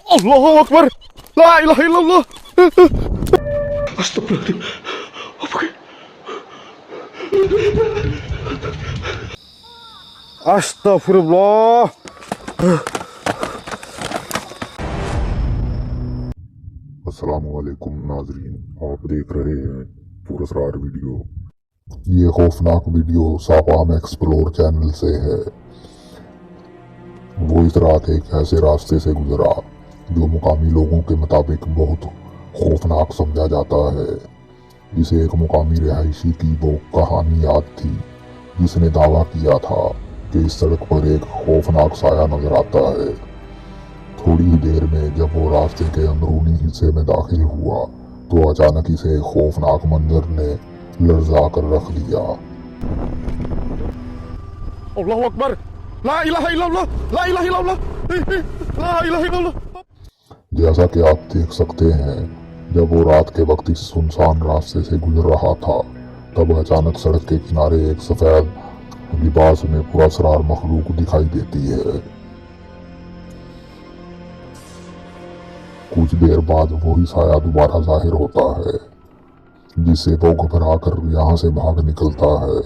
Allahu Akbar. La ilahe illallah. Astagfirullahaladzim. Apa ke? Astagfirullah. अस्सलामुअलैकुम नाजरीन, आप देख रहे हैं पुरस्कार वीडियो। ये खौफनाक वीडियो सापाम एक्सप्लोर चैनल से है। वो इस रात एक ऐसे रास्ते से गुजरा जो मुकामी लोगों के मुताबिक बहुत खौफनाक समझा जाता है। इसे एक मुकामी रिहायशी की वो कहानी याद थी जिसने दावा किया था कि इस सड़क पर एक खौफनाक साया नजर आता है। थोड़ी ही देर में जब वो रास्ते के अंदरूनी हिस्से में दाखिल हुआ तो अचानक इसे खौफनाक मंजर ने लर्जा कर रख दिया। Allahu Akbar. La ilahe illallah. La ilahe illallah. La ilahe illallah. जैसा कि आप देख सकते हैं, जब वो रात के वक्त इस सुनसान रास्ते से गुजर रहा था तब अचानक सड़क के किनारे एक सफेद लिबास में पुरस्कार मखलूक दिखाई देती है। कुछ देर बाद वही साया दोबारा जाहिर होता है जिससे वो घबरा कर यहाँ से भाग निकलता है।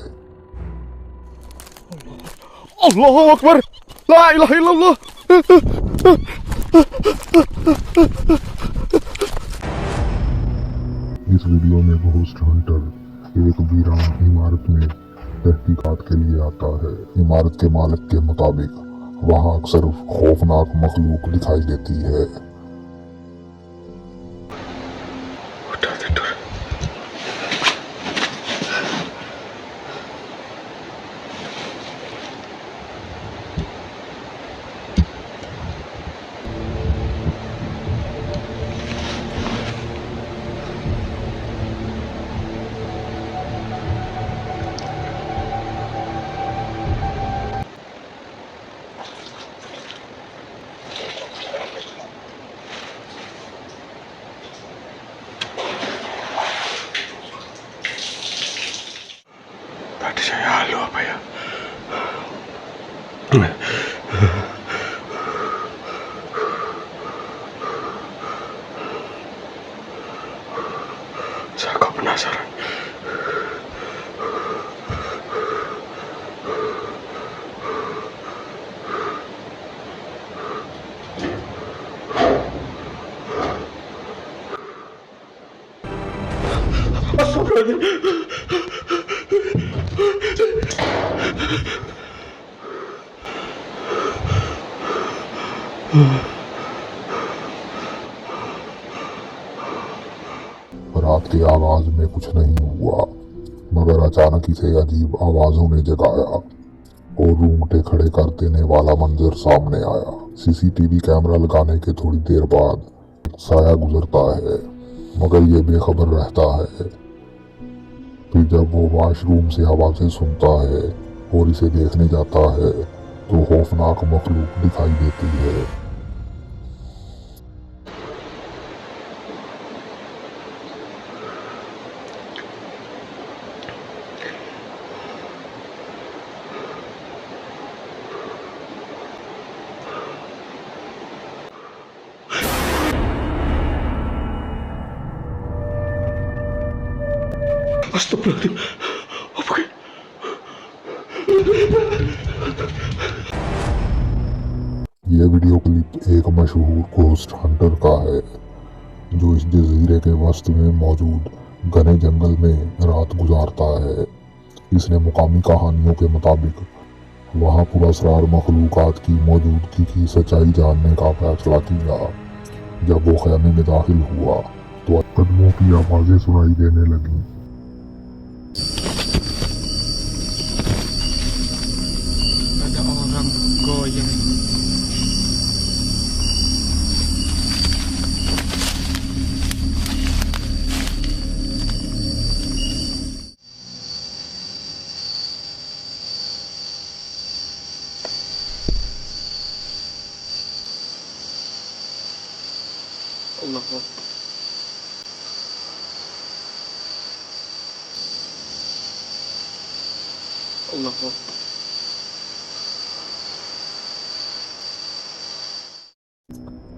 Allahu Akbar. La ilahe illallah. इस वीडियो में घोस्ट हंटर एक वीरान इमारत में तहकीकात के लिए आता है। इमारत के मालिक के मुताबिक वहाँ अक्सर खौफनाक मखलूक दिखाई देती है। Udah tidur. Tadi saya halo apa ya? Saya kok penasaran. Astagfirullahaladzim. रात के आगाज में कुछ नहीं हुआ मगर अचानक इसे अजीब आवाजों ने जगाया और रूंगटे खड़े कर देने वाला मंजर सामने आया। सीसीटीवी कैमरा लगाने के थोड़ी देर बाद एक साया गुजरता है मगर ये बेखबर रहता है। फिर जब वो वॉशरूम से आवाजें सुनता है और इसे देखने जाता है तो खौफनाक मखलूक दिखाई देती है। Astagfirullahaladzim. Apa ke? यह वीडियो क्लिप एक मशहूर घोस्ट हंटर का है जो इस जजीरे के वस्त में मौजूद घने जंगल में रात गुजारता है। इसने मुकामी कहानियों के मुताबिक वहाँ पुरस्कार मखलूकात की मौजूदगी की सच्चाई जानने का फैसला किया। जब वो खैमे में दाखिल हुआ तो कदमों की आवाजें सुनाई देने लगीं। Ada orang goyang. Allah Allah. Allah Allah.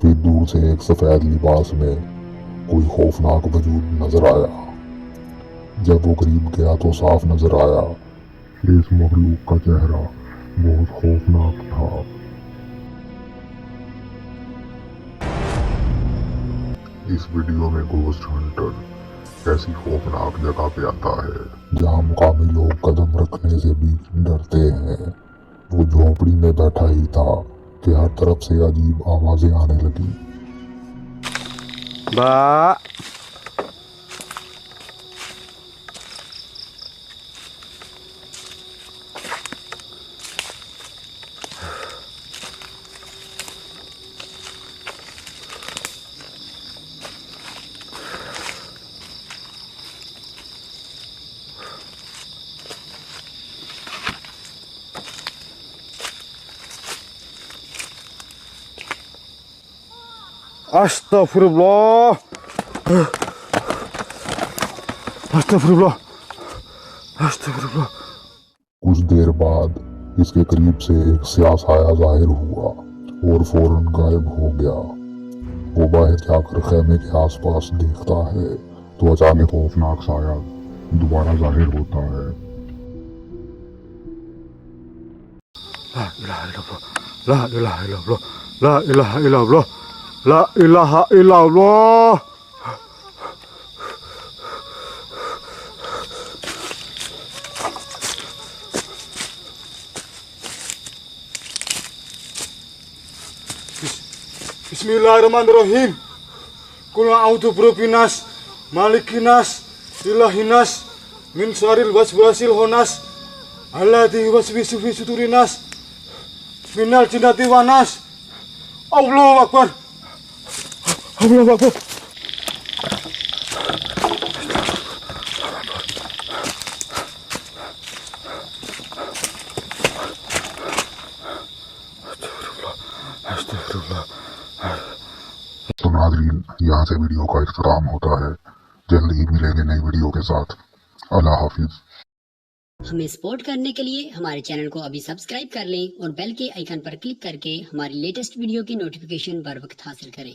फिर दूर से एक सफेद लिबास में कोई खौफनाक वजूद नजर आया। जब वो करीब गया तो साफ नजर आया कि इस मखलूक का चेहरा बहुत खौफनाक था। इस वीडियो में घोस्ट हंटर ऐसी खौफनाक जगह पे आता है जहाँ मुकामी लोग कदम रखने से भी डरते हैं। वो झोपड़ी में बैठा ही था कि हर तरफ से अजीब आवाजें आने लगी। Mbak. Astagfirullah. Astagfirullah. Astagfirullah. कुछ देर बाद इसके करीब से एक स्याह साया जाहिर हुआ और फौरन गायब हो गया। वो बाहर जाकर खेमे के आसपास देखता है तो अचानक खौफनाक साया दोबारा जाहिर होता है। La ilaha illallah. La ilaha illallah. La ilaha illallah. La ilaha illallah. Bismillahirrahmanirrahim. Qul a'udzu birabbinas, malikinas, ilahinas, min syarril waswasil khannas, alladzi yuwaswisu fi sudurinas, minal jinnati wan nas. Allahu akbar. Allahu akbar. Astagfirullah. तो नाज़रीन, यहाँ से वीडियो का इख्तिताम होता है। जल्द ही मिलेंगे नई वीडियो के साथ। अल्लाह हाफिज। हमें सपोर्ट करने के लिए हमारे चैनल को अभी सब्सक्राइब कर लें और बेल के आइकन पर क्लिक करके हमारी लेटेस्ट वीडियो की नोटिफिकेशन बर वक्त हासिल करें।